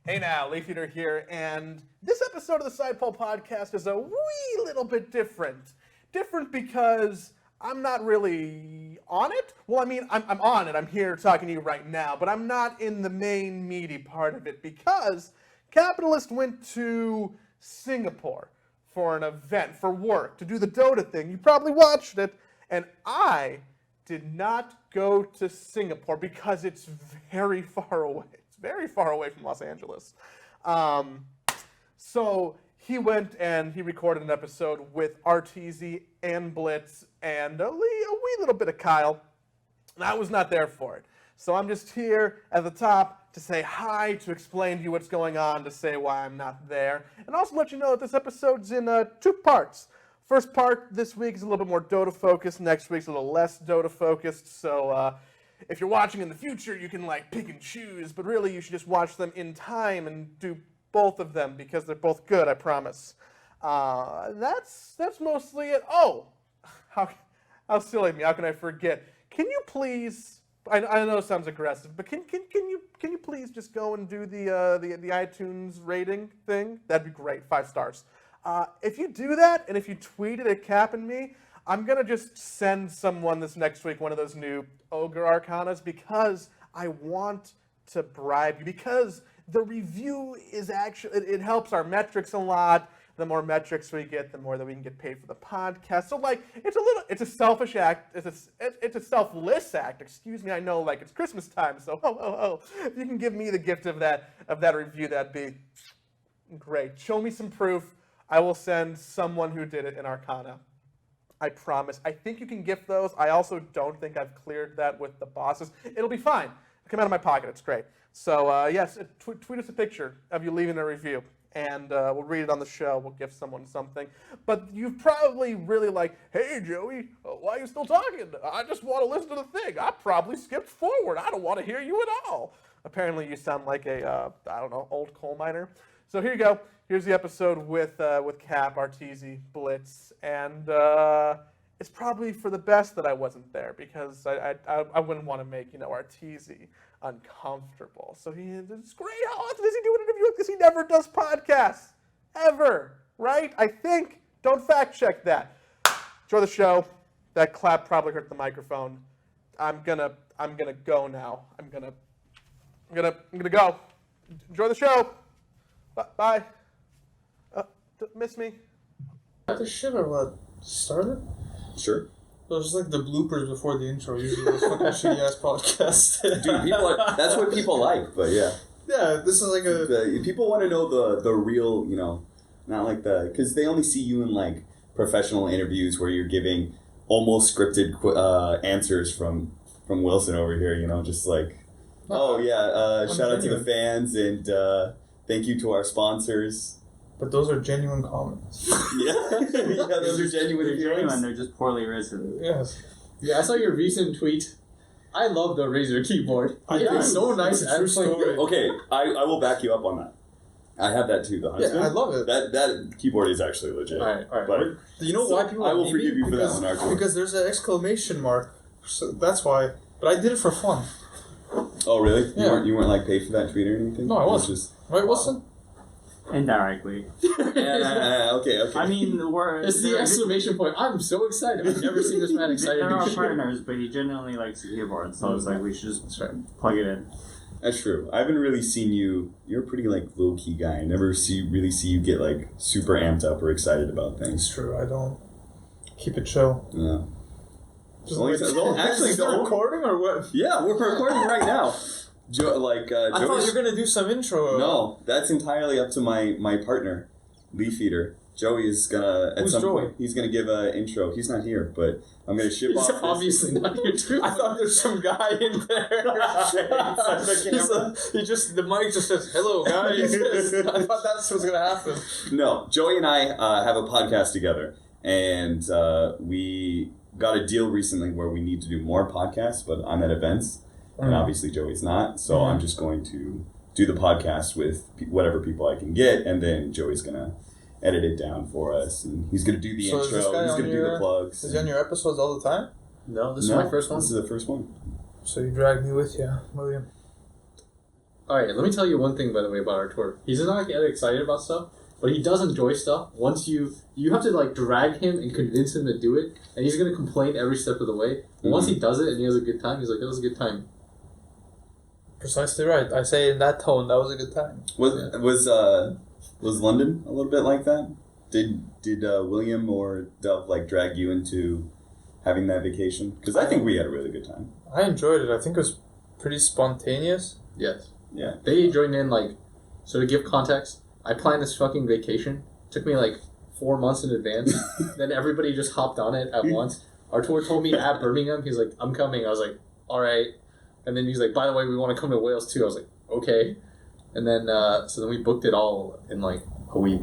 Hey now, Leaf Eater here, and this episode of the Side Pole Podcast is a wee little bit different. Different because I'm not really on it. Well, I mean, I'm on it. I'm here talking to you right now, but I'm not in the main meaty part of it because Capitalist went to Singapore for an event, for work, to do the Dota thing. You probably watched it, and I did not go to Singapore because it's very far away. Very far away from Los Angeles. So he went and he recorded an episode with Arteezy and Blitz and a wee little bit of Kyle. And I was not there for it. So I'm just here at the top to say hi, to explain to you what's going on, to say why I'm not there, and also let you know that this episode's in 2 parts. First part this week is a little bit more Dota focused. Next week's a little less Dota focused. So if you're watching in the future, you can like pick and choose, but really you should just watch them in time and do both of them because they're both good, I promise. That's mostly it. Oh, how silly of me! How can I forget? Can you please? I know it sounds aggressive, but can you please just go and do the iTunes rating thing? That'd be great. 5 stars. If you do that, and if you tweet it at Cap and me, I'm going to just send someone this next week one of those new Ogre Arcanas because I want to bribe you, because the review is actually, it helps our metrics a lot. The more metrics we get, the more that we can get paid for the podcast. So like, it's a selfish act, it's a selfless act, excuse me. I know like it's Christmas time, so if you can give me the gift of that review, that'd be great. Show me some proof. I will send someone who did it an Arcana. I promise. I think you can gift those. I also don't think I've cleared that with the bosses. It'll be fine. It'll come out of my pocket. It's great. So, yes, tweet us a picture of you leaving a review, and we'll read it on the show. We'll gift someone something. But you've probably really like, hey, Joey, why are you still talking? I just want to listen to the thing. I probably skipped forward. I don't want to hear you at all. Apparently, you sound like a, I don't know, old coal miner. So here you go. Here's the episode with Cap, Arteezy, Blitz, and it's probably for the best that I wasn't there because I wouldn't want to make, Arteezy uncomfortable. So it's great. How often does he do an interview? Because he never does podcasts. Ever. Right? I think. Don't fact check that. Enjoy the show. That clap probably hurt the microphone. I'm gonna go now. I'm gonna go. Enjoy the show. Bye. Miss me? The shit or what? Started? Sure. It was like the bloopers before the intro. Usually those fucking shitty ass podcasts. Dude, that's what people like, but yeah. Yeah, this is like people want to know the real, not like because they only see you in like professional interviews where you're giving almost scripted answers from Wilson over here, just like, shout out to the fans and thank you to our sponsors. But those are genuine comments. Yeah, those are genuine. They're genuine. They're just poorly written. Yes. Yeah, I saw your recent tweet. I love the Razer keyboard. It's so nice and story. Okay, I will back you up on that. I have that too, the Huntsman. Yeah, I love it. That keyboard is actually legit. All right. But you know why people? I will forgive you for that one, Arthur. Because there's an exclamation mark. So that's why. But I did it for fun. Oh really? Yeah. You weren't like paid for that tweet or anything? No, I wasn't. Right, Wilson? Indirectly. Okay. I mean, it's the exclamation point. I'm so excited. I've never seen this man excited. They're our partners, but he genuinely likes the keyboard, so it's like we should just plug it in. That's true. I haven't really seen you. You're a pretty like low key guy. I never really see you get like super amped up or excited about things. It's true. I don't keep it chill. Yeah. Actually, the recording or what? Yeah, we're recording right now. I thought you were gonna do some intro. No, that's entirely up to my partner, Leaf Eater. Joey is gonna at some point. He's gonna give an intro. He's not here, but I'm gonna ship off. He's obviously not here too. I thought there's some guy in there. The mic just says hello guys. I thought that's what's gonna happen. No, Joey and I have a podcast together, and we got a deal recently where we need to do more podcasts, but I'm at events. And obviously Joey's not, so I'm just going to do the podcast with whatever people I can get, and then Joey's going to edit it down for us, and he's going to do the intro, he's going to do the plugs. Is he on your episodes all the time? No, this is my first one. This is the first one. So you dragged me with you, William. Alright, let me tell you one thing, by the way, about our tour. He's not get excited about stuff, but he does enjoy stuff. Once you have to, like, drag him and convince him to do it, and he's going to complain every step of the way. But once he does it and he has a good time, he's like, that was a good time. Precisely right. I say in that tone, that was a good time. Was London a little bit like that? Did William or Dove like drag you into having that vacation? Because I think we had a really good time. I enjoyed it. I think it was pretty spontaneous. Yes. Yeah. They joined in, like, so to give context, I planned this fucking vacation. Took me, like, 4 months in advance. Then everybody just hopped on it at once. Our tour told me at Birmingham, he's like, I'm coming. I was like, all right. And then he's like, by the way, we want to come to Wales too. I was like, okay. And then, so then we booked it all in, like, a week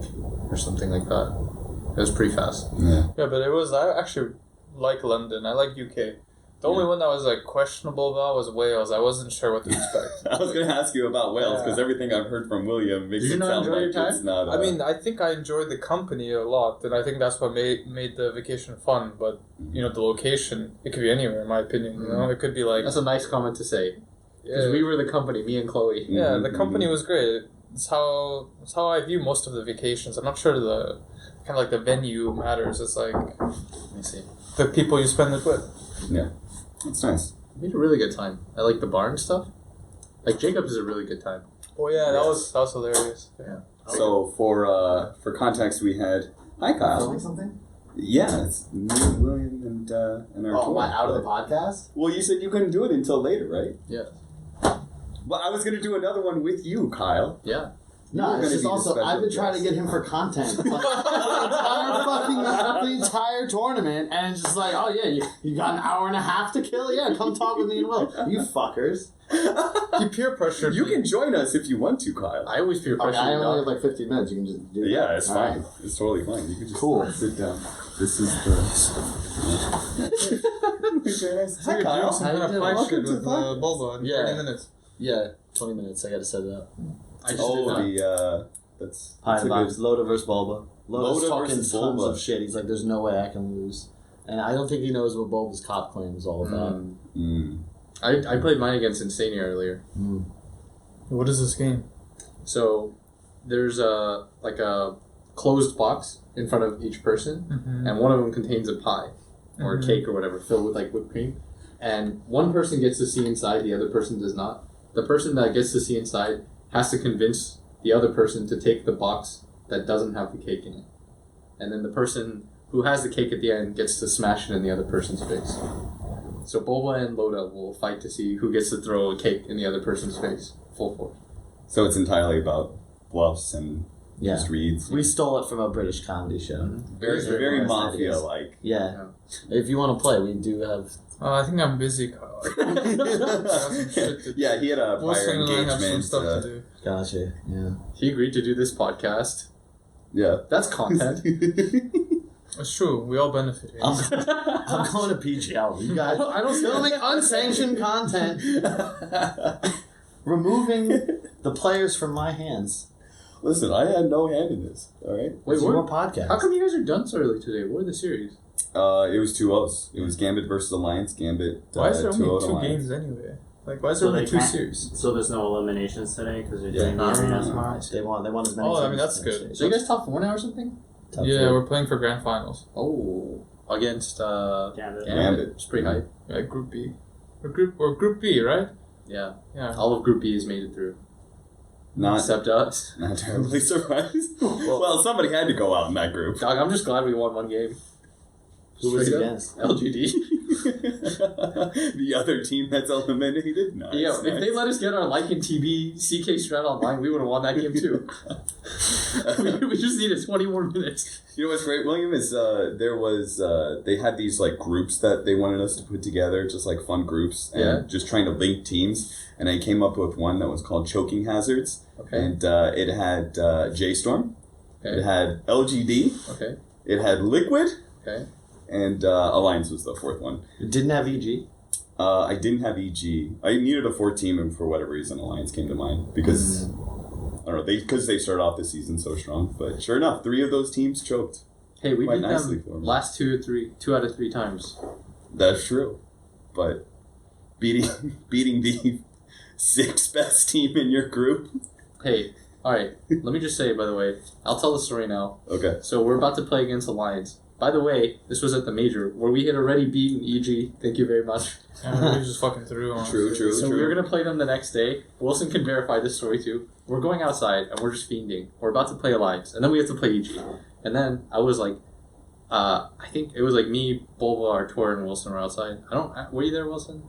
or something like that. It was pretty fast. Yeah. Yeah, but I actually like London. I like UK. The only one that was like questionable about was Wales. I wasn't sure what to expect. I was going to ask you about Wales because everything I've heard from William makes Did you it not sound enjoy like your time? it's not. I mean, I think I enjoyed the company a lot, and I think that's what made the vacation fun. But you know, the location, it could be anywhere, in my opinion. You know, it could be like That's a nice comment to say. Because we were the company, me and Chloe. Yeah, the company was great. It's how I view most of the vacations. I'm not sure the kind of like the venue matters. It's like, Let me see. the people you spend it with. Yeah, it's nice. We had a really good time. I like the bar and stuff. Like, Jacob's is a really good time. Oh yeah, that was hilarious. Yeah. So for context, we had Kyle. Filming something? Yeah, it's me, William, and our Oh, tour. what, out of the podcast? Well, you said you couldn't do it until later, right? Yeah. Well, I was going to do another one with you, Kyle. Yeah. No, You're it's gonna just be the also, special I've been trying to guest. get him for content. Like, the entire tournament, and it's just like, oh yeah, you got an hour and a half to kill? Yeah, come talk with me and Will. You fuckers. He peer pressured You me. can join us if you want to, Kyle. I always peer Okay, pressure. I you, only have dog. like 15 minutes. You can just do Yeah, that. it's All fine. right. It's totally fine. You can just Cool. sit down. This is the... Very nice. So you're doing some kind of fight Welcome shit to with the podcast. Bulba in Yeah. 30 minutes. Yeah, 20 minutes. I gotta set it up. I just did that. That's Hi, a Bob's good... Loda versus Bulba. Loda's Loda talking versus tons Bulba. of shit. He's like, there's no way I can lose. And I don't think he knows what Bulba's cop claim is all about. I played mine against Insania earlier. What is this game? So there's a closed box in front of each person, and one of them contains a pie or a cake or whatever filled with like whipped cream, and one person gets to see inside, the other person does not. The person that gets to see inside has to convince the other person to take the box that doesn't have the cake in it, and then the person who has the cake at the end gets to smash it in the other person's face. So Bulba and Loda will fight to see who gets to throw a cake in the other person's face full force. So it's entirely about bluffs and Yeah. just reads. We stole it from a British comedy show. Very, Those are very the best ideas. mafia-like. Yeah. If you want to play, we do have. I think I'm busy, Kyle. I got some shit to do. Yeah, he had a Most prior things I have some engagement. stuff to do. Gotcha. Yeah. He agreed to do this podcast. Yeah. That's content. It's true. We all benefit here. I'm going to PGL. You guys, I don't filming unsanctioned content, removing the players from my hands. Listen, I had no hand in this. All right. Wait, It's what? your podcast. How come you guys are done so early today? What are the series? It was 2-0s. It was Gambit versus Alliance. Gambit. Why is there 2-0 only two Alliance. games anyway? Like, why is there So only they two can't- series? So there's no eliminations today because you're Yeah. doing the arena tomorrow. They want as many. Oh, I mean, teams that's as good. they- So you guys top 4 now or something? top Yeah, three. we're playing for grand finals. Oh, against Gambit. Gambit. It's pretty hype. Yeah, Group B. Or Group B, right? Yeah, Yeah. all of Group B has made it through, Not except us. Not terribly surprised. Well, somebody had to go out in that group. Dog, I'm just glad we won one game. Who was Straight up. against? LGD. The other team that's eliminated? Nice. Yo, nice. if they let us get our Lycan TB CK strat online, we would have won that game too. we just needed 20 more minutes. You know what's great, William, is they had these like groups that they wanted us to put together, just like fun groups, and Yeah. just trying to link teams. And I came up with one that was called Choking Hazards, Okay. and it had JStorm, Okay. it had LGD, Okay. it had Liquid, Okay. and Alliance was the fourth one. You didn't have EG. I didn't have EG. I needed a fourth team, and for whatever reason, Alliance came to mind because I don't know, because they started off the season so strong. But sure enough, 3 of those teams choked. Hey, we Quite beat nicely them for 'em. last 2 out of 3 times. That's true, but beating sixth best team in your group. Hey, alright, let me just say, by the way, I'll tell the story now. Okay. So we're about to play against Alliance. By the way, this was at the Major, where we had already beaten EG. Thank you very much. And we just fucking threw on. True. So we were going to play them the next day. Wilson can verify this story too. We're going outside, and we're just fiending. We're about to play Alliance, and then we have to play EG. And then I was like, I think it was like me, Bulba, Artur, and Wilson were outside. Were you there, Wilson?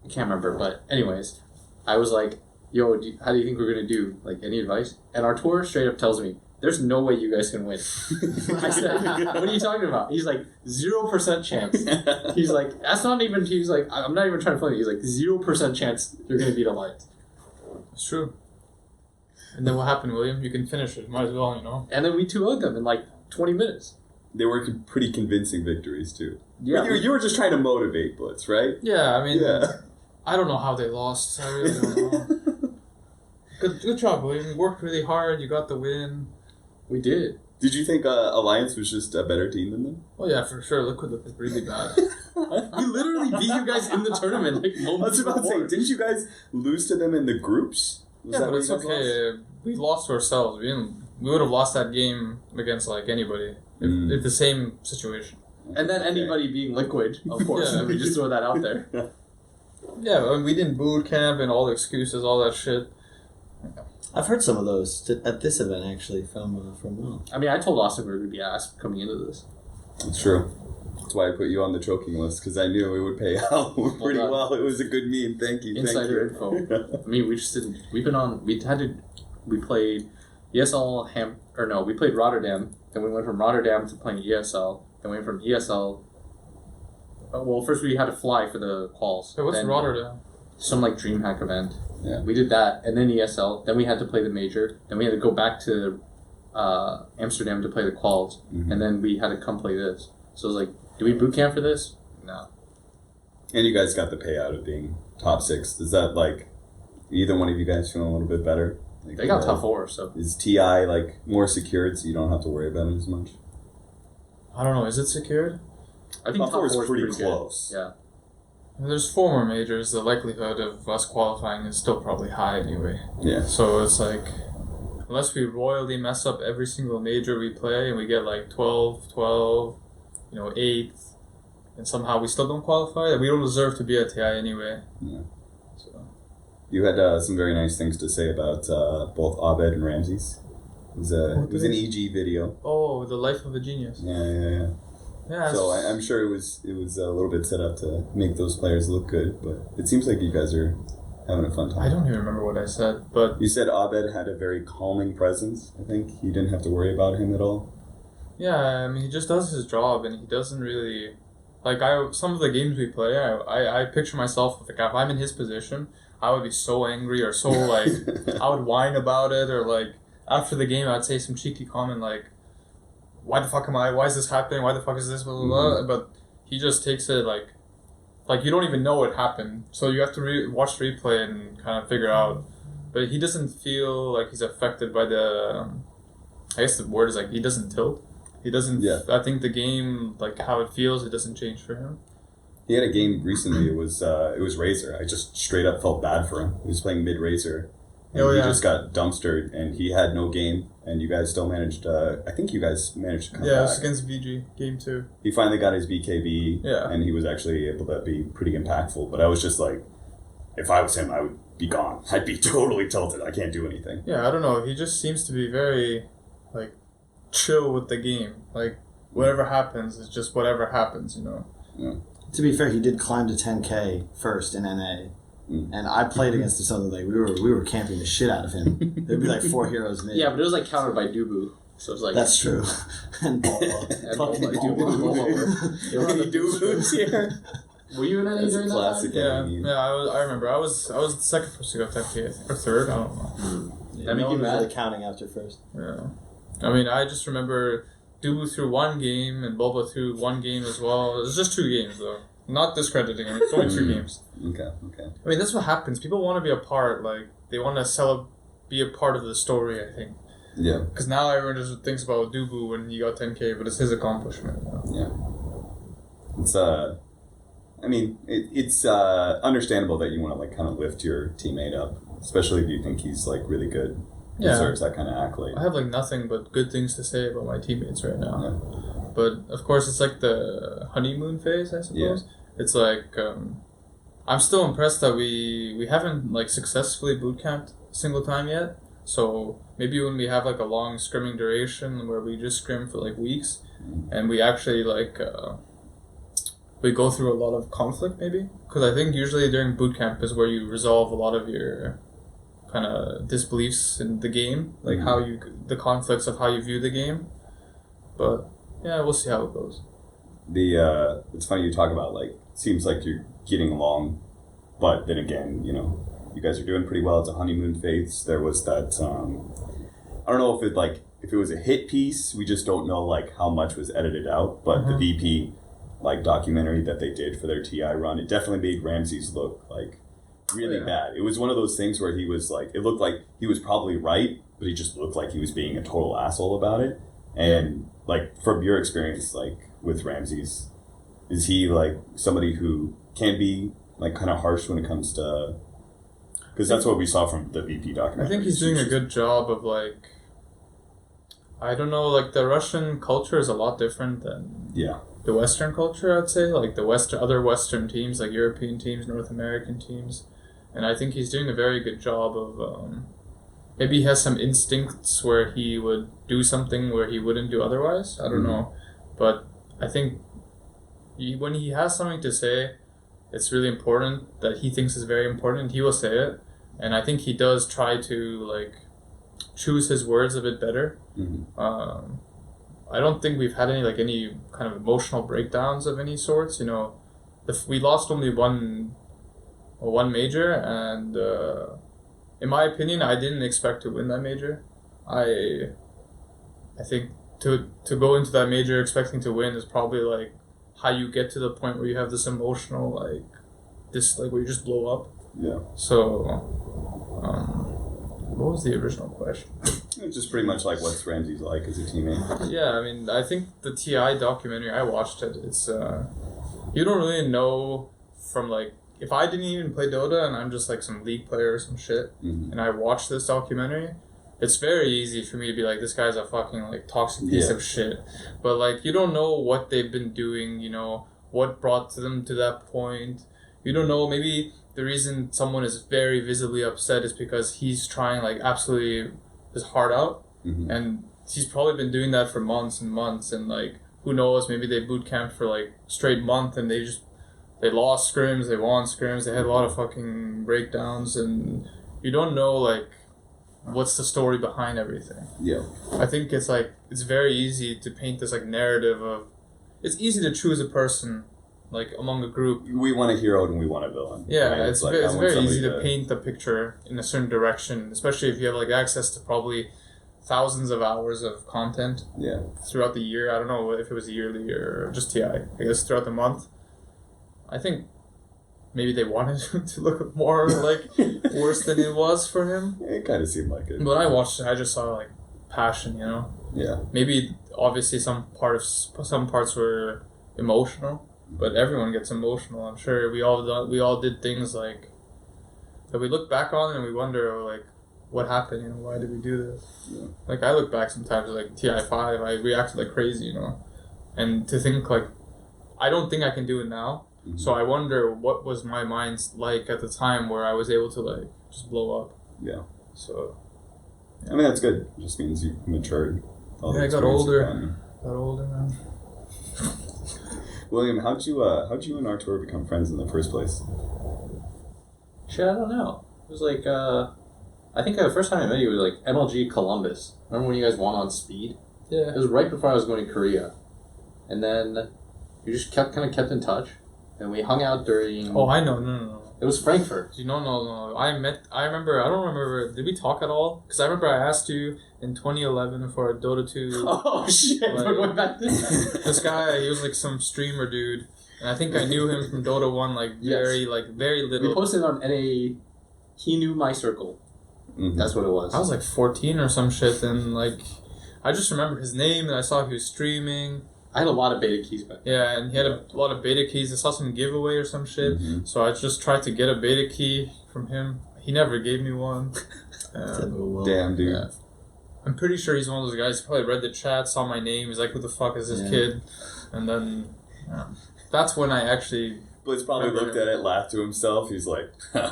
I can't remember, but anyways, I was like, yo, how do you think we're going to do? Like, any advice? And Artur straight up tells me, there's no way you guys can win. I said, what are you talking about? He's like, 0% chance. He's like, that's not even, he's like, I'm not even trying to play it. He's like, 0% chance you're going to beat Alliance. It's true. And then what happened, William? You can finish it. Might as well, you know. And then we 2-0'd them in like 20 minutes. They were pretty convincing victories, too. Yeah. But you were just trying to motivate Blitz, right? Yeah, I mean, Yeah. I don't know how they lost. I really don't know. Good job, William. You worked really hard. You got the win. We did. Did you think Alliance was just a better team than them? Oh yeah, for sure. Liquid looked really bad. We literally beat you guys in the tournament like I moments was about to say, before. didn't you guys lose to them in the groups? Was Yeah, that but what it's you guys lost? okay. We lost to ourselves. We would have lost that game against like anybody. It's the same situation. And then anybody being Liquid, of course. Yeah. Let me just throw that out there. Yeah, I mean, we didn't boot camp and all the excuses, all that shit. I've heard some of those at this event actually from Will. I mean, I told Austin we were going to be asked coming into this. It's true. That's why I put you on the choking list, because I knew it would pay out pretty done. well. It was a good meme. Thank you. Insider thank you. info. I mean, we just didn't. We played ESL we played Rotterdam. Then we went from Rotterdam to playing ESL. Then we went from ESL. Well, first we had to fly for the quals. Hey, what's then Rotterdam? Some like DreamHack event. Yeah. We did that, and then ESL. Then we had to play the major. Then we had to go back to Amsterdam to play the quals, and then we had to come play this. So it was like, do we boot camp for this? No. And you guys got the payout of being top 6. Does that, like, either one of you guys feeling a little bit better? Like, They got top 4, so. Is TI, like, more secured so you don't have to worry about it as much? I don't know. Is it secured? I think Top 4 is pretty good. close. Yeah. There's 4 more majors. The likelihood of us qualifying is still probably high anyway. Yeah. So it's like, unless we royally mess up every single major we play and we get like 12, 8th, and somehow we still don't qualify, we don't deserve to be at TI anyway. Yeah. So. You had some very nice things to say about both Abed and Ramses. It was an EG video. Oh, the life of a genius. Yeah. Yeah. So I'm sure it was a little bit set up to make those players look good, but it seems like you guys are having a fun time. I don't even remember what I said, but You said Abed had a very calming presence. I think you didn't have to worry about him at all. yeah, I mean, he just does his job, and he doesn't really like. Some of the games we play, I picture myself like if I'm in his position, I would be so angry or so like I would whine about it, or like after the game I'd say some cheeky comment like, why the fuck am I? Why is this happening? Why the fuck is this? Blah, blah, blah. But he just takes it like you don't even know it happened. So you have to watch the replay and kind of figure out. But he doesn't feel like he's affected by the. I guess the word is like he doesn't tilt. He doesn't. Yeah. I think the game, like how it feels, it doesn't change for him. He had a game recently. It was Razor. I just straight up felt bad for him. He was playing mid Razor, and Oh, he yeah. just got dumpstered, and he had no game. And you guys still managed. I think you guys managed to come Yeah, it's back. against VG game 2. He finally got his BKB, Yeah. and he was actually able to be pretty impactful. But I was just like, if I was him, I would be gone. I'd be totally tilted. I can't do anything. Yeah, I don't know. He just seems to be very, like, chill with the game. Like, whatever happens is just whatever happens, you know? Yeah. To be fair, he did climb to 10K first in NA. And I played against him something like we were camping the shit out of him. There'd be like 4 heroes mid. Yeah, but it was like countered by Dubu. So it's like. That's true. And Bulba. And Bulba, Dubu and Bulba were. Any dudes here? Were you in NA That's a during that classic. time? Yeah, I remember. I was the second person to go 10K, I think, or third, I don't know. Yeah, That make no you one was mad? really counting after first. Yeah. I mean, I just remember Dubu threw 1 game and Bulba threw 1 game as well. It was just 2 games, though. Not discrediting him. It's only 2 games. Okay. I mean, that's what happens. People want to be a part. Like, they want to be a part of the story, I think. Yeah. Because now everyone just thinks about Dubu when he got 10K, but it's his accomplishment. You know? Yeah. It's I mean, it's understandable that you want to like kind of lift your teammate up, especially if you think he's like really good. Yeah. Deserves that kind of accolade. I have like nothing but good things to say about my teammates right now. But of course, it's like the honeymoon phase, I suppose. It's like I'm still impressed that we haven't like successfully boot camped a single time yet. So maybe when we have like a long scrimming duration where we just scrim for like weeks, and we actually like we go through a lot of conflict, maybe, because I think usually during boot camp is where you resolve a lot of your kind of disbeliefs in the game, like how you the conflicts of how you view the game. But yeah, we'll see how it goes. It's funny you talk about like seems like you're getting along, but then again, you know, you guys are doing pretty well. It's a honeymoon phase. There was that I don't know if it was a hit piece. We just don't know like how much was edited out. But the VP like documentary that they did for their TI run, it definitely made Ramses look like really bad. It was one of those things where he was like, it looked like he was probably right, but he just looked like he was being a total asshole about it. And like from your experience, like with Ramses, is he like somebody who can be like kind of harsh when it comes to? Because that's what we saw from the VP documentary. I think he's doing a good job of like, I don't know, like the Russian culture is a lot different than the Western culture, I'd say. Like the other Western teams, like European teams, North American teams. And I think he's doing a very good job of, maybe he has some instincts where he would do something where he wouldn't do otherwise. I don't know. But I think when he has something to say, it's really important that he thinks is very important. He will say it. And I think he does try to like choose his words a bit better. I don't think we've had any kind of emotional breakdowns of any sorts. You know, we lost only one major, and in my opinion, I didn't expect to win that major. I think to go into that major expecting to win is probably like how you get to the point where you have this emotional like where you just blow up. Yeah. So, what was the original question? It's just pretty much like what's Ramses like as a teammate. Yeah, I mean, I think the TI documentary, I watched it. It's you don't really know from like, if I didn't even play Dota and I'm just like some league player or some shit, and I watched this documentary, it's very easy for me to be like, this guy's a fucking like toxic piece of shit. But like, you don't know what they've been doing, you know, what brought them to that point. You don't know, maybe the reason someone is very visibly upset is because he's trying like absolutely his heart out, and he's probably been doing that for months and months, and like, who knows, maybe they boot camped for like straight month and they lost scrims, they won scrims, they had a lot of fucking breakdowns, and you don't know like what's the story behind everything. I think it's like, it's very easy to paint this like narrative of, it's easy to choose a person like among a group. We want a hero and we want a villain. Yeah, right? it's very easy to paint the picture in a certain direction, especially if you have like access to probably thousands of hours of content throughout the year. I don't know if it was yearly or just TI. I guess throughout the month. I think maybe they wanted to look more like worse than it was for him. It kind of seemed like it. But I watched it, I just saw like passion, you know. Yeah. Maybe obviously some parts were emotional, but everyone gets emotional. I'm sure we all did things like that we look back on and we wonder like, what happened, you know, why did we do this? Yeah. Like I look back sometimes like TI5, I reacted like crazy, you know. And to think like, I don't think I can do it now. So I wonder what was my mind like at the time where I was able to like just blow up. Yeah. So. Yeah. I mean, that's good. It just means you matured. I got older. Man. William, how'd you and Artur become friends in the first place? Shit, I don't know. It was like I think the first time I met you was like MLG Columbus. Remember when you guys won on speed? Yeah. It was right before I was going to Korea, and then you just kept in touch. And we hung out during... Oh, I know. No. It was Frankfurt. No. I don't remember... Did we talk at all? Because I remember I asked you in 2011 for a Dota 2... Oh, shit. Like, we're going back this time. This guy, he was like some streamer dude. And I think I knew him from Dota 1, like, very little. We posted on NA... He knew my circle. Mm-hmm. That's what it was. I was like 14 or some shit, and like... I just remember his name, and I saw he was streaming. I had a lot of beta keys back then. Yeah, and he had a lot of beta keys. I saw some giveaway or some shit. So I just tried to get a beta key from him. He never gave me one. Damn, dude. Yeah. I'm pretty sure he's one of those guys who probably read the chat, saw my name, he's like, who the fuck is this kid? And then, that's when I actually... Blitz probably looked at it, laughed to himself. He's like,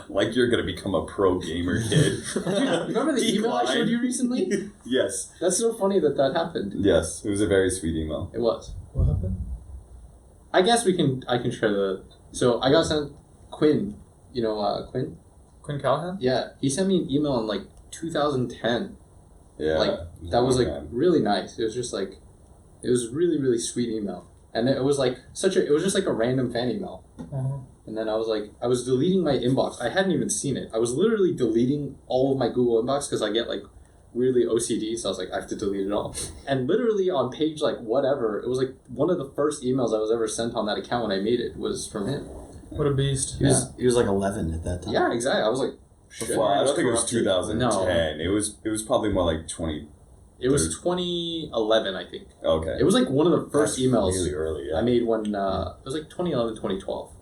like you're going to become a pro gamer, kid. Dude, remember the email I showed you recently? Yes. That's so funny that happened. Yes, it was a very sweet email. It was. What happened? I guess I can share the... So I got sent Quinn. You know Quinn? Quinn Callahan? Yeah. He sent me an email in like 2010. Yeah. Like, that was like really nice. It was just like... It was really, really sweet email. And it was like it was just like a random fan email. And then I was deleting my inbox. I hadn't even seen it. I was literally deleting all of my Google inbox because I get like weirdly OCD. So I was like, I have to delete it all. And literally on page like whatever, it was like one of the first emails I was ever sent on that account when I made it was from him. What a beast. He was like 11 at that time. Yeah, exactly. I was like, shit. Well, I don't think it was 2010. No. It was probably more like 20. It was 2011, I think. Okay. It was like one of the first That's emails really early, yeah. I made when it was like 2011, 2012.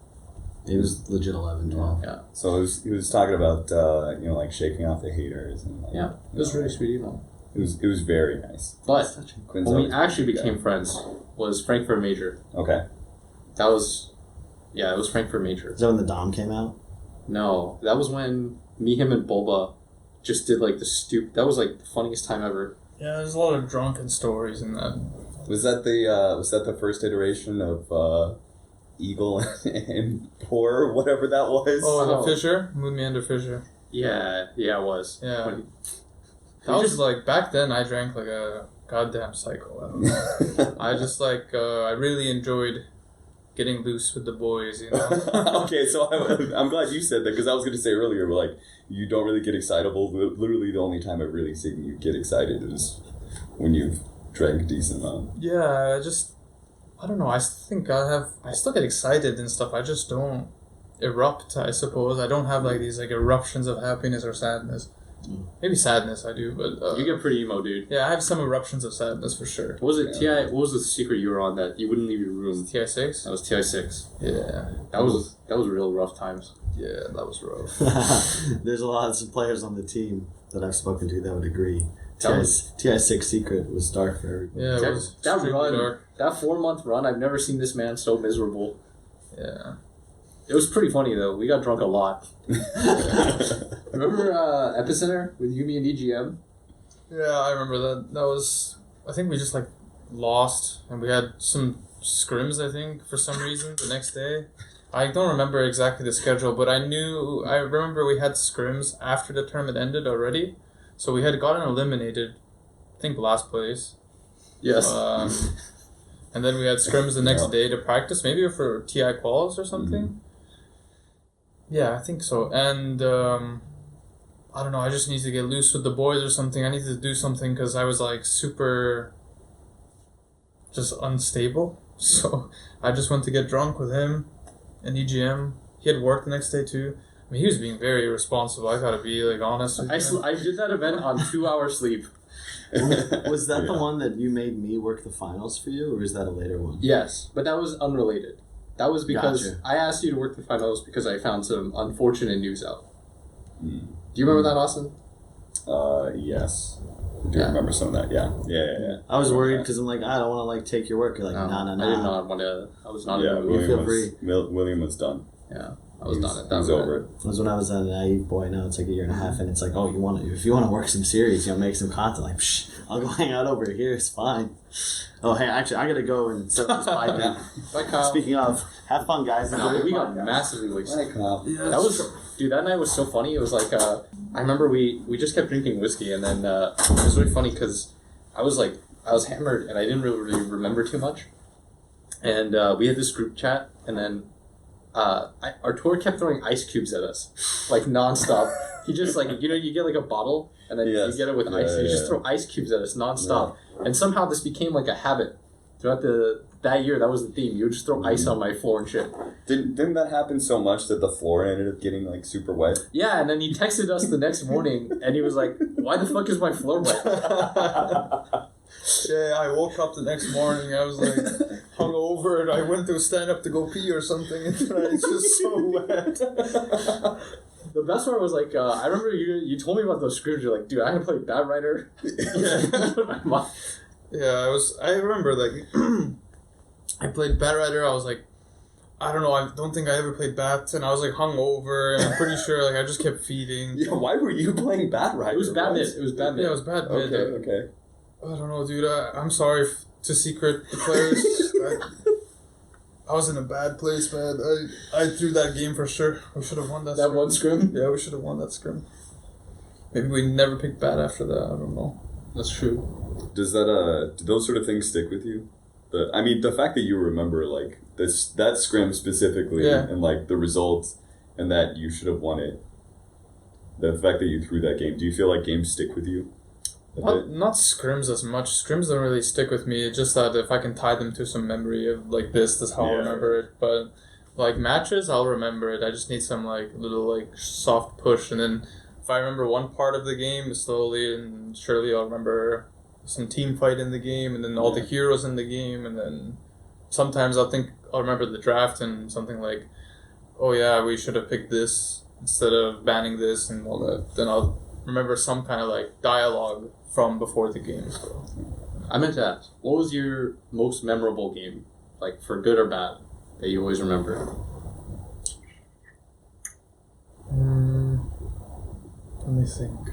It was legit 11, 12. Yeah. So he was talking about like shaking off the haters and like, Yeah. It was a really sweet email. It was very nice. But Quinn's when we always- actually became friends was Frankfurt Major. Okay. That was, it was Frankfurt Major. Is that when the Dom came out? No, that was when me, him, and Bulba just did like that was like the funniest time ever. Yeah, there's a lot of drunken stories in that. Was that the first iteration of Eagle and Poor, whatever that was? Oh, Oh. the Fisher? Moon Meander Fisher. Yeah, it was. Yeah. When That was like, back then I drank like a goddamn psycho. I don't know. I just like, I really enjoyed getting loose with the boys, you know? Okay, so I'm glad you said that because I was going to say earlier, but like, you don't really get excitable. Literally, the only time I've really seen you get excited is when you've drank a decent amount. Yeah, I don't know, I think I still get excited and stuff, I just don't erupt, I suppose. I don't have like these like eruptions of happiness or sadness. Maybe sadness I do, but... you get pretty emo, dude. Yeah, I have some eruptions of sadness for sure. What was it, TI? What was the secret you were on that you wouldn't leave your room? TI6? That was TI6. Yeah. That was real rough times. Yeah, that was rough. There's a lot of players on the team that I've spoken to that would agree. Tell me. TI6 secret was dark for everybody. Yeah, it That- was that extremely run- dark. That 4-month run, I've never seen this man so miserable. Yeah. It was pretty funny though. We got drunk a lot. Remember Epicenter with Yumi and EGM? Yeah, I remember that. That was... I think we just like lost and we had some scrims, I think, for some reason the next day. I don't remember exactly the schedule, but I remember we had scrims after the tournament ended already. So we had gotten eliminated, I think last place. Yes. And then we had scrims the next day to practice, maybe for TI quals or something. Mm-hmm. Yeah, I think so. And I don't know, I just need to get loose with the boys or something. I need to do something because I was like super just unstable. So I just went to get drunk with him and EGM. He had work the next day too. I mean, he was being very irresponsible. I gotta be like honest with you. I did that event on 2 hours sleep. Was that the one that you made me work the finals for you, or was that a later one? Yes, but that was unrelated. That was because Gotcha. I asked you to work the finals because I found some unfortunate news out. Mm. Do you remember that, Austin? Yes. I do Yeah. remember some of that, yeah. I was worried because I'm like, I don't want to like take your work. You're like, no. I did not want to. I was not Yeah, in the mood. feel free. William was done. Yeah, I was done at He that was event. over it. That was when I was a naive boy. Now it's like a year and a half, and it's like, oh, if you want to work some series, make some content. Like, psh, I'll go hang out over here. It's fine. Oh, hey, actually, I gotta go and set this pipe in. Bye, Kyle. Speaking of, have fun, guys. No, Enjoy we your got podcast. massively wasted. Yeah, That was, dude. That night was so funny. It was like, I remember we just kept drinking whiskey, and then it was really funny because I was hammered, and I didn't really remember too much. And we had this group chat, and then Artur kept throwing ice cubes at us, like nonstop. He just like you get like a bottle, and then Yes. you get it with ice. And he just throw ice cubes at us nonstop, and somehow this became like a habit throughout that year. That was the theme. You would just throw ice on my floor and shit. Didn't that happen so much that the floor ended up getting like super wet? Yeah, and then he texted us the next morning, and he was like, "Why the fuck is my floor wet?" Yeah, I woke up the next morning. I was like hungover, and I went to stand up to go pee or something, and it's just so wet. The best part was like, I remember you told me about those scrims. You're like, dude, I had played Bat Rider. Yeah. Yeah, I remember like I played Bat Rider. I was like, I don't know. I don't think I ever played Bat, and I was like hungover, and I'm pretty sure like I just kept feeding. Yeah, why were you playing Bat Rider? It was bad mid. It was bad mid. Yeah, it was bad mid. Okay. I don't know, dude. I'm sorry to secret the players. I was in a bad place, man. I threw that game for sure. We should have won that. That one scrim? Yeah, we should have won that scrim. Maybe we never picked Bat after that. I don't know. That's true. Does that do those sort of things stick with you? The fact that you remember like that scrim specifically, Yeah. and like the results, and that you should have won it. The fact that you threw that game, do you feel like games stick with you? Not scrims as much. Scrims don't really stick with me. It's just that if I can tie them to some memory of like this is how I remember it. But like matches, I'll remember it. I just need some like little like soft push, and then if I remember one part of the game slowly and surely, I'll remember some team fight in the game, and then all the heroes in the game, and then sometimes I'll remember the draft and something like, oh yeah, we should have picked this instead of banning this and all that. Then I'll remember some kind of like dialogue from before the game. So. I meant to ask, what was your most memorable game, like for good or bad, that you always remember? Let me think.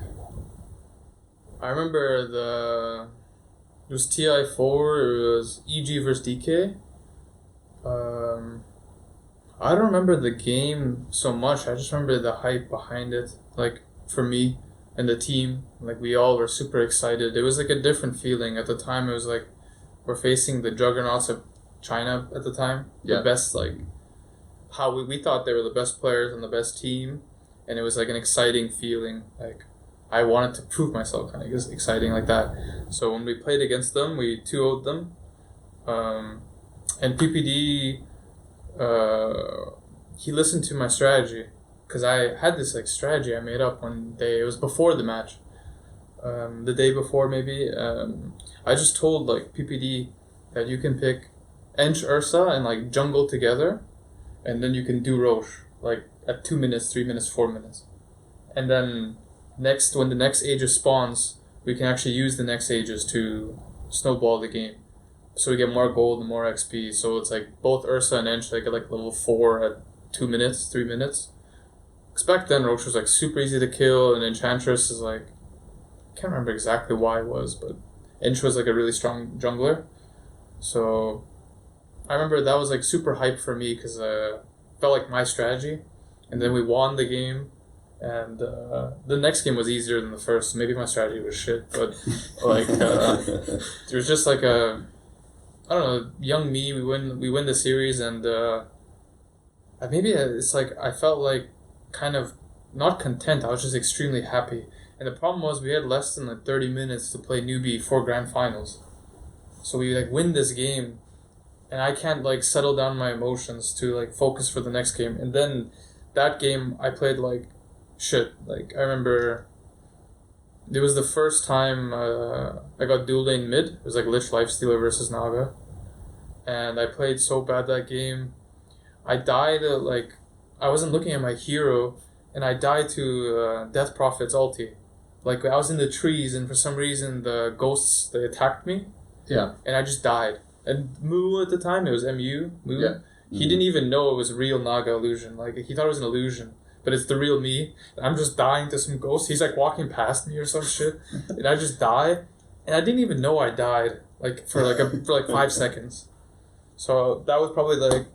I remember it was TI4, it was EG versus DK. I don't remember the game so much, I just remember the hype behind it, like for me and the team, like we all were super excited. It was like a different feeling. At the time it was like we're facing the juggernauts of China at the time. Yeah. The best, like how we thought they were the best players and the best team, and it was like an exciting feeling, like I wanted to prove myself, kind of exciting like that. So when we played against them, we 2-0'd them, and PPD, he listened to my strategy, because I had this like strategy I made up one day. It was before the match, the day before maybe. I just told like PPD that you can pick Ench Ursa and like jungle together, and then you can do Roche like at 2 minutes, 3 minutes, 4 minutes, and then when the next Aegis spawns, we can actually use the next Aegis to snowball the game. So we get more gold and more XP. So it's like both Ursa and Ench, they get like level 4 at 2 minutes, 3 minutes. Because back then Roche was like super easy to kill, and Enchantress is like, I can't remember exactly why it was, but Ench was like a really strong jungler. So I remember that was like super hype for me, because it felt like my strategy. And then we won the game. And the next game was easier than the first. Maybe my strategy was shit, but like there was just like I don't know, young me. We win the series, and maybe it's like I felt like kind of not content. I was just extremely happy. And the problem was we had less than like 30 minutes to play newbie for grand finals, so we like win this game, and I can't like settle down my emotions to like focus for the next game. And then that game I played like shit. Like I remember it was the first time I got dual lane mid. It was like Lich Lifestealer versus Naga, and I played so bad that game. I died like I wasn't looking at my hero, and I died to Death Prophet's ulti. Like I was in the trees, and for some reason the ghosts, they attacked me. Yeah. And I just died. And Moo at the time, it was Mu. Yeah. He didn't even know it was a real Naga illusion. Like he thought it was an illusion. But it's the real me. I'm just dying to some ghost. He's like walking past me or some shit, and I just die, and I didn't even know I died. Like for 5 seconds. So that was probably like,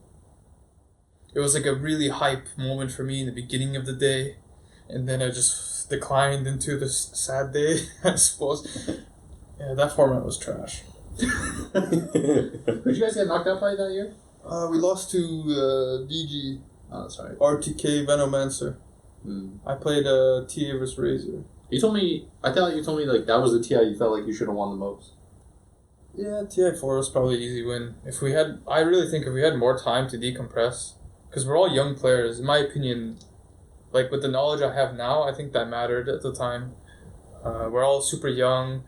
it was like a really hype moment for me in the beginning of the day, and then I just declined into this sad day, I suppose. Yeah, that format was trash. Did you guys get knocked out by that year? We lost to DG. Oh, that's right. RTK Venomancer. I played TA vs Razor. I thought you told me like that was the TI you felt like you should have won the most. Yeah, TI4 was probably an easy win. I really think if we had more time to decompress, because we're all young players, in my opinion, like with the knowledge I have now, I think that mattered at the time. We're all super young.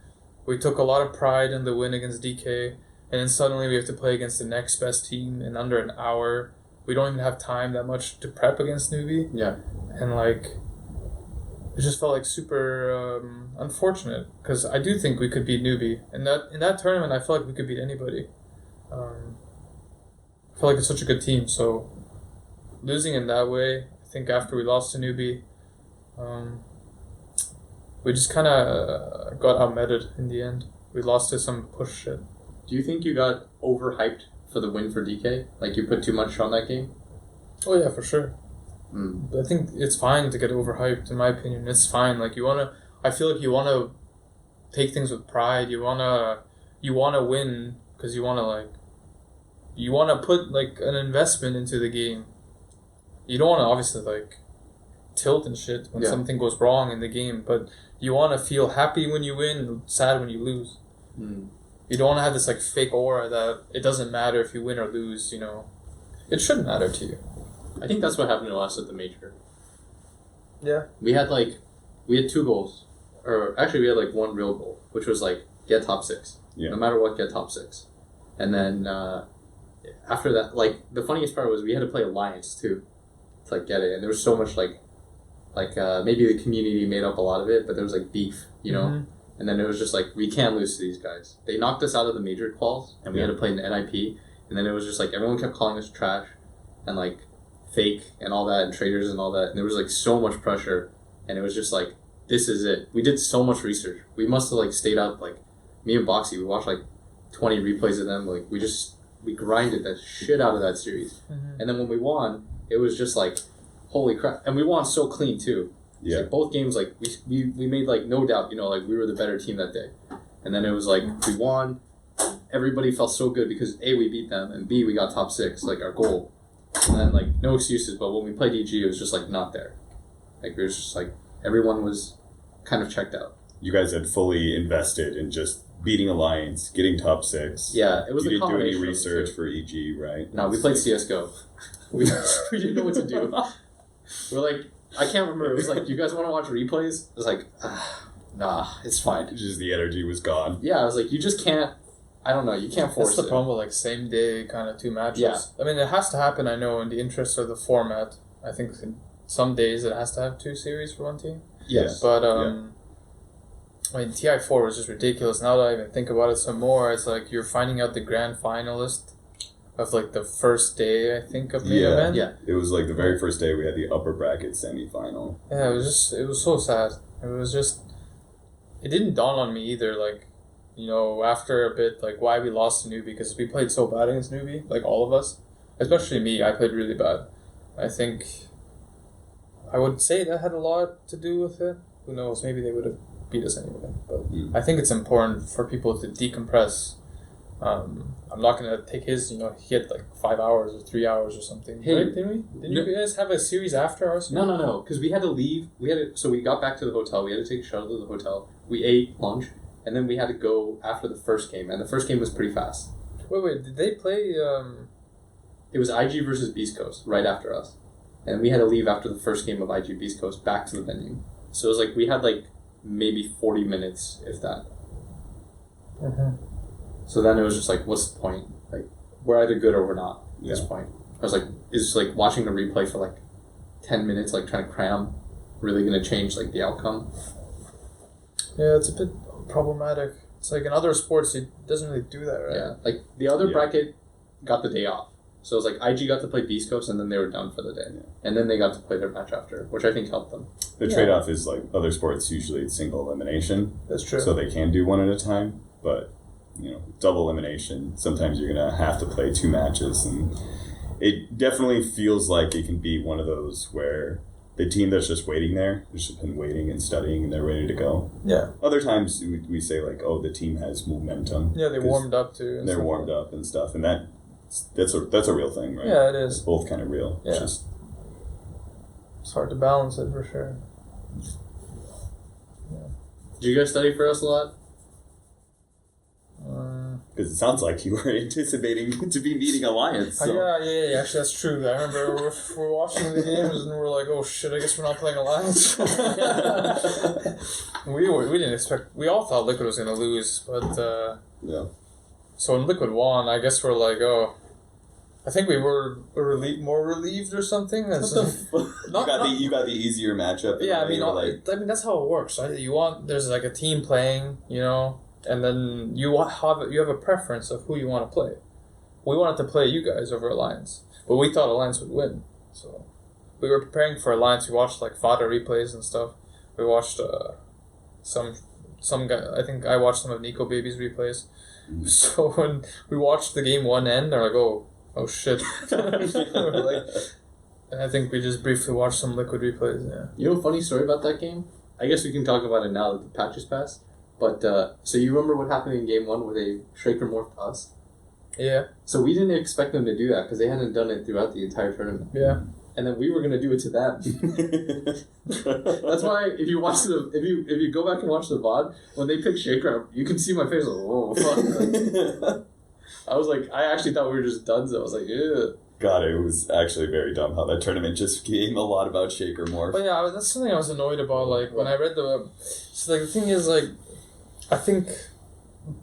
we took a lot of pride in the win against DK, and then suddenly we have to play against the next best team in under an hour. We don't even have time that much to prep against newbie. Yeah. And like, it just felt like super unfortunate because I do think we could beat newbie. And in that tournament, I felt like we could beat anybody. I feel like it's such a good team. So losing in that way, I think after we lost to newbie, we just kind of got outmeted in the end. We lost to some push shit. Do you think you got overhyped for the win for DK? Like, you put too much on that game? Oh yeah, for sure. Mm. But I think it's fine to get overhyped, in my opinion. It's fine. Like, I feel like you wanna take things with pride. You wanna win because you wanna put like an investment into the game. You don't wanna obviously like tilt and shit when something goes wrong in the game, but you wanna feel happy when you win, sad when you lose. Mm. You don't wanna have this like fake aura that it doesn't matter if you win or lose. It shouldn't matter to you. I think that's what happened to us at the major. Yeah. We had 2 goals. Or actually we had like 1 real goal, which was like get top 6. Yeah. No matter what, get top 6. And then after that, like, the funniest part was we had to play Alliance too to like get it. And there was so much like maybe the community made up a lot of it, but there was like beef, you know? Mm-hmm. And then it was just like, we can't lose to these guys. They knocked us out of the major quals and we had to play in the NIP. And then it was just like everyone kept calling us trash and like fake and all that and traders and all that. And there was like so much pressure and it was just like, this is it. We did so much research. We must have like stayed up, like me and Boxy, we watched like 20 replays of them. Like we grinded that shit out of that series. Mm-hmm. And then when we won, it was just like, holy crap. And we won so clean too. Yeah. Like both games, like we made like no doubt, like we were the better team that day. And then it was like, we won. Everybody felt so good because A, we beat them, and B, we got top 6, like our goal. And then like no excuses, but when we played EG, it was just like not there. Like we were just like, everyone was kind of checked out. You guys had fully invested in just beating Alliance, getting top 6. Yeah, it was You a didn't do any combination of the research two. for EG, right? No, we played CSGO. We didn't know what to do. We're like, I can't remember. It was like, you guys want to watch replays? It was like, nah, it's fine. Just the energy was gone. Yeah, I was like, you just can't, I don't know, you can't force That's the it. problem with like same day kind of 2 matches. Yeah. I mean, it has to happen, I know, in the interest of the format. I think in some days it has to have 2 series for one team. Yes. But I mean, TI4 was just ridiculous. Now that I even think about it some more, it's like you're finding out the grand finalist of like the first day, I think, of main event. Yeah. It was like the very first day we had the upper bracket semifinal. Yeah, it was so sad. It didn't dawn on me either, like, after a bit, like, why we lost to newbie, because we played so bad against newbie, like, all of us. Especially me, I played really bad. I think, I would say that had a lot to do with it. Who knows, maybe they would have beat us anyway. But I think it's important for people to decompress. I'm not going to take his, he had like 5 hours or 3 hours or something. Hey, right? Didn't we? Didn't you guys have a series after ours? No, because we had to leave. So we got back to the hotel. We had to take a shuttle to the hotel. We ate lunch, and then we had to go after the first game. And the first game was pretty fast. Wait, did they play? It was IG versus Beast Coast right after us, and we had to leave after the first game of IG Beast Coast back to the venue. So it was like we had like maybe 40 minutes, if that. Mm-hmm. So then it was just like, what's the point? Like, we're either good or we're not at this point. I was like, is like watching the replay for like 10 minutes, like trying to cram, really going to change like the outcome? Yeah, it's a bit problematic. It's like in other sports, it doesn't really do that, right? Yeah, like the other bracket got the day off. So it was like IG got to play Beast Coast and then they were done for the day. Yeah. And then they got to play their match after, which I think helped them. The trade-off is like other sports usually it's single elimination. That's true. So they can do one at a time, but double elimination, sometimes you're going to have to play 2 matches, and it definitely feels like it can be one of those where the team that's just waiting there, has just been waiting and studying and they're ready to go. Yeah. Other times we say like, oh, the team has momentum. Yeah, they warmed up too. They're warmed up and stuff, and that's a real thing, right? Yeah, it is. It's both kind of real. Yeah. It's hard to balance it for sure. Yeah. Did you guys study for us a lot? Because it sounds like you were anticipating to be meeting Alliance. So. Yeah. Actually, that's true. I remember we're watching the games and we're like, oh shit, I guess we're not playing Alliance. we didn't expect. We all thought Liquid was gonna lose, but Yeah. So when Liquid won, I guess we're like, oh, I think we were more relieved or something. That's You got the easier matchup. Yeah, I mean, like, that's how it works, right? There's like a team playing, and then you have a preference of who you want to play. We wanted to play you guys over Alliance, but we thought Alliance would win. So we were preparing for Alliance. We watched like Fodder replays and stuff. We watched some guy. I think I watched some of Nico Baby's replays. So when we watched the game one end, they're like, oh shit. And I think we just briefly watched some Liquid replays. Yeah. You know, a funny story about that game. I guess we can talk about it now that the patch is passed. But so you remember what happened in game one where they Shaker morphed us? Yeah. So we didn't expect them to do that because they hadn't done it throughout the entire tournament. Yeah. And then we were gonna do it to them. That's why if you watch if you go back and watch the VOD, when they pick Shaker, you can see my face like, whoa, fuck. I was like, I actually thought we were just done. So I was like, yeah. God, it was actually very dumb how that tournament just became a lot about Shaker Morph. But yeah, that's something I was annoyed about. Like when I read so like the thing is like, I think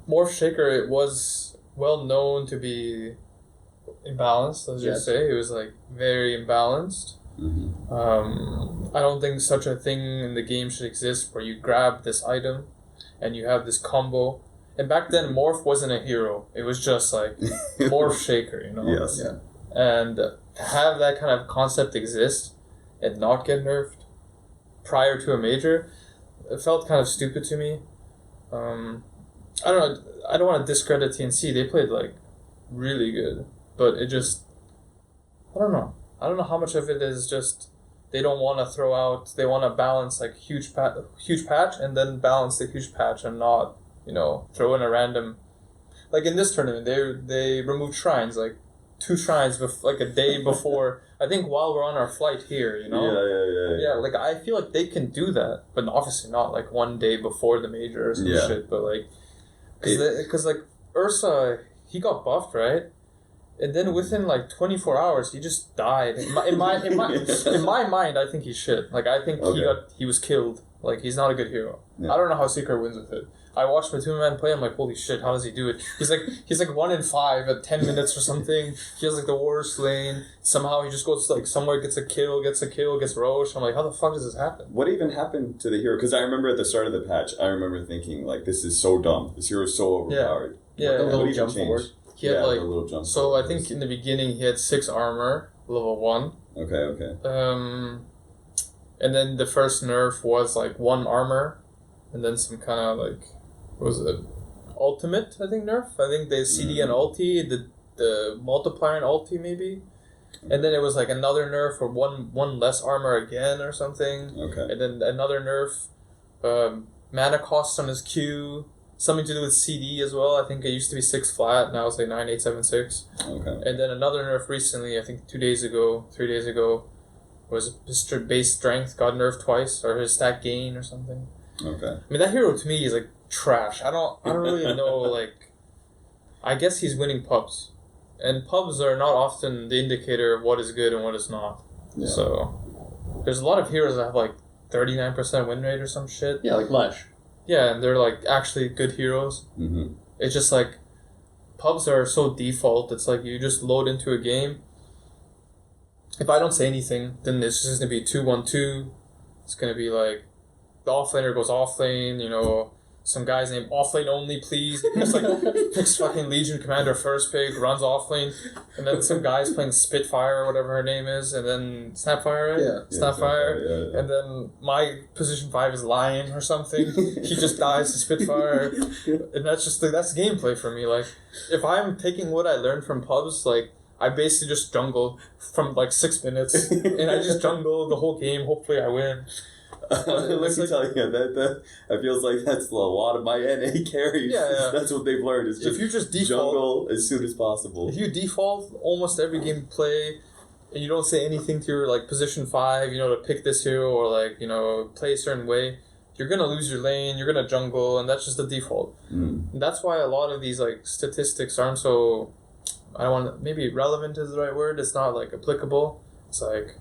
Morph+Shaker, it was well known to be imbalanced. Let's just say it was like very imbalanced. Mm-hmm. I don't think such a thing in the game should exist where you grab this item and you have this combo. And back then, Morph wasn't a hero. It was just like Morph+Shaker, Yes. Yeah. And to have that kind of concept exist and not get nerfed prior to a major, it felt kind of stupid to me. I don't know. I don't want to discredit TNC. They played like really good, but it just, I don't know. I don't know how much of it is just they don't want to throw out. They want to balance like huge patch and then balance the huge patch and not throw in a random. Like in this tournament, they removed shrines, like 2 shrines like a day before. I think while we're on our flight here, Yeah, like I feel like they can do that, but obviously not like one day before the major or some shit. But like, because like Ursa, he got buffed, right? And then within like 24 hours, he just died. In my mind, I think he's shit. Like I think he was killed. Like he's not a good hero. Yeah. I don't know how Secret wins with it. I watched Matuma play. I'm like, holy shit, how does he do it? He's like 1 in 5 at 10 minutes or something. He has like the worst lane. Somehow he just goes like somewhere, gets a kill, gets Roche. I'm like, how the fuck does this happen? What even happened to the hero? Because I remember at the start of the patch, I remember thinking like, this is so dumb. This hero is so overpowered. Yeah. The What little even jump changed? forward. He had the little jump so forward I think in the beginning he had 6 armor, level 1. Okay. And then the first nerf was like 1 armor, and then some kind of like, what was it? Ultimate, I think nerf. I think the CD and ulti, the multiplier and ulti maybe, and then it was like another nerf for one less armor again or something. Okay. And then another nerf, mana cost on his Q. Something to do with CD as well. I think it used to be 6 flat, now it's like 9876. Okay. And then another nerf recently, I think 3 days ago, was his base strength got nerfed twice, or his stat gain or something. Okay. I mean, that hero to me is like trash. I don't really know, like, I guess he's winning pubs. And pubs are not often the indicator of what is good and what is not. Yeah. So, there's a lot of heroes that have like 39% win rate or some shit. Yeah, like Lesh. Yeah, and they're like actually good heroes. Mm-hmm. It's just like pubs are so default. It's like you just load into a game. If I don't say anything, then it's just gonna be 2-1-2. It's gonna be like the offlaner goes offlane. Some guy's named offlane only, please. He picks fucking Legion Commander first pick, runs offlane, and then some guy's playing Spitfire or whatever her name is, and then Snapfire, right? Yeah. Snapfire. Yeah. And then my position 5 is Lion or something. He just dies to Spitfire, and that's gameplay for me. Like, if I'm taking what I learned from pubs, like, I basically just jungle from like 6 minutes, and I just jungle the whole game. Hopefully, I win. Let me tell you, that feels like that's a lot of my NA carries. Yeah. That's what they've learned. Is just if you just default, jungle as soon as possible. If you default almost every game you play, and you don't say anything to your like position 5, to pick this hero or like play a certain way, you're gonna lose your lane, you're gonna jungle, and that's just the default. And that's why a lot of these like statistics aren't so. I don't want to, maybe relevant is the right word. It's not like applicable. It's like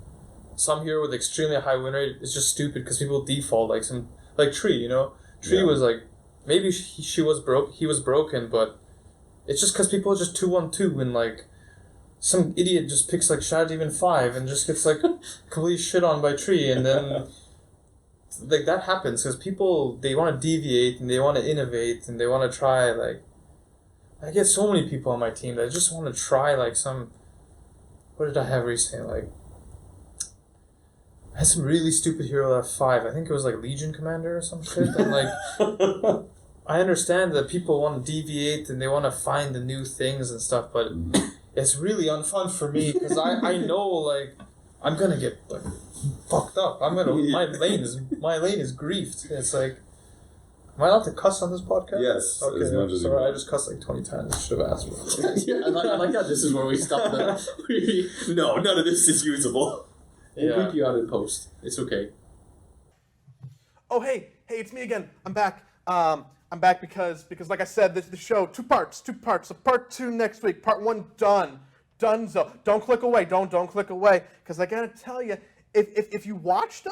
some hero with extremely high win rate is just stupid because people default like some like Tree. You know, Tree was like maybe he was broken, but it's just because people are just 2-1-2 and like some idiot just picks like Shad even 5 and just gets like completely shit on by Tree, and then like that happens because people they want to deviate and they want to innovate and they want to try like. I get so many people on my team that just want to try like some. What did I have recently? Like, I had some really stupid hero at 5. I think it was like Legion Commander or some shit. And like, I understand that people want to deviate and they want to find the new things and stuff, but it's really unfun for me because I know like I'm gonna get like fucked up. My lane is griefed. It's like. Am I allowed to cuss on this podcast? Yes. Okay. As much as Sorry, I just cussed like 20 times. I should have asked for Yeah, I like how this is where we stop. No, none of this is usable. We'll beep you out in post. It's okay. Oh, hey, it's me again. I'm back. I'm back because like I said, the show, two parts. So part 2 next week. Part 1 done. Donezo. Don't click away. Don't click away. Because I gotta tell you, if you watched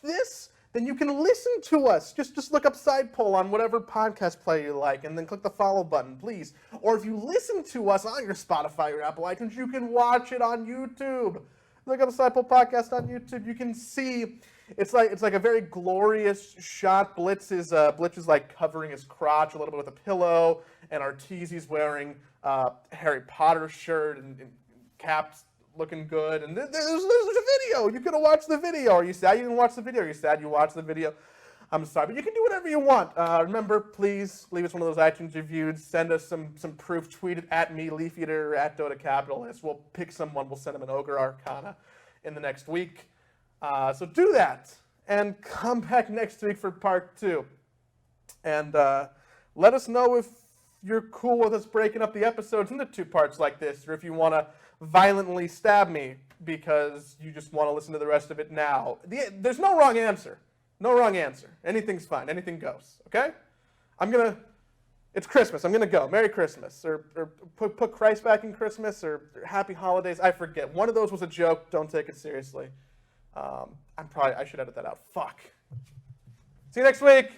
this, then you can listen to us. Just look up Side Poll on whatever podcast player you like, and then click the follow button, please. Or if you listen to us on your Spotify or Apple iTunes, you can watch it on YouTube. Look up the Side Poll podcast on YouTube. You can see it's like a very glorious shot. Blitz is like covering his crotch a little bit with a pillow, and Arteezy's wearing Harry Potter shirt and caps. Looking good, and there's a video. You could have watched the video. Are you sad you didn't watch the video? Are you sad you watched the video? I'm sorry, but you can do whatever you want. Remember, please leave us one of those iTunes reviews. Send us some proof. Tweet it at me, Leafeater, or at Dota Capitalist. We'll pick someone. We'll send them an Ogre Arcana in the next week. So do that, and come back next week for part 2. And let us know if you're cool with us breaking up the episodes into 2 parts like this, or if you want to violently stab me because you just want to listen to the rest of it now. There's no wrong answer. No wrong answer. Anything's fine. Anything goes. Okay? It's Christmas. I'm going to go. Merry Christmas. Or put Christ back in Christmas, or Happy Holidays. I forget. One of those was a joke. Don't take it seriously. I should edit that out. Fuck. See you next week.